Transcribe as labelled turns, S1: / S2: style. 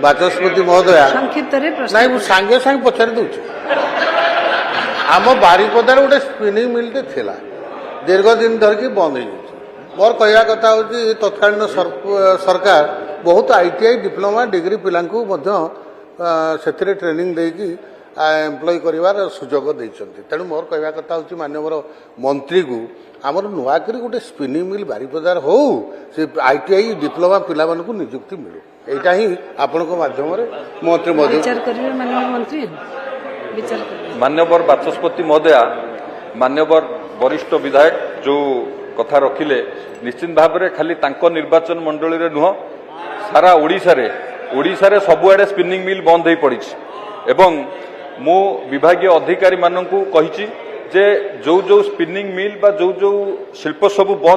S1: ବାଚସ୍ପତି ମହୋଦୟା ନାଇଁ ମୁଁ ସାଙ୍ଗେ ସାଙ୍ଗେ ପଚାରି ଦଉଛି। ଆମ ବାରିପଦାରେ ଗୋଟେ ସ୍ପିନିଂ ମିଲ୍ଟେ ଥିଲା, ଦୀର୍ଘ ଦିନ ଧରିକି ବନ୍ଦ ହେଇଯାଇଛି। ମୋର କହିବା କଥା ହେଉଛି ତତ୍କାଳୀନ ସରକାର ବହୁତ ITI ଡିପ୍ଲୋମା ଡିଗ୍ରୀ ପିଲାଙ୍କୁ ମଧ୍ୟ ସେଥିରେ ଟ୍ରେନିଂ ଦେଇକି ଏମ୍ପ୍ଲୟ କରିବାର ସୁଯୋଗ ଦେଇଛନ୍ତି। ତେଣୁ ମୋର କହିବା କଥା ହେଉଛି ମାନ୍ୟବର ମନ୍ତ୍ରୀକୁ ଆମର ନୂଆକରି ଗୋଟେ ସ୍ପିନିଂ ମିଲ୍ ବାରିପଦାର ହଉ, ସେ ITI ଡିପ୍ଲୋମା ପିଲାମାନଙ୍କୁ ନିଯୁକ୍ତି ମିଳୁ, ଏଇଟା ହିଁ ଆପଣଙ୍କ ମାଧ୍ୟମରେ ମନ୍ତ୍ରୀ
S2: मान्यवर बाचस्पति महोदया, मान्यवर वरिष्ठ विधायक जो कथा रखिले निश्चित भाव में खाली तांको निर्वाचन मंडली रे नुह सारा ओडिशा रे सबुआडे स्पिनिंग मिल बंद हो पड़ी एवं मु विभागीय अधिकारी मानू कही जे जो स्पिनिंग मिल बा जो शिल्प सब बंद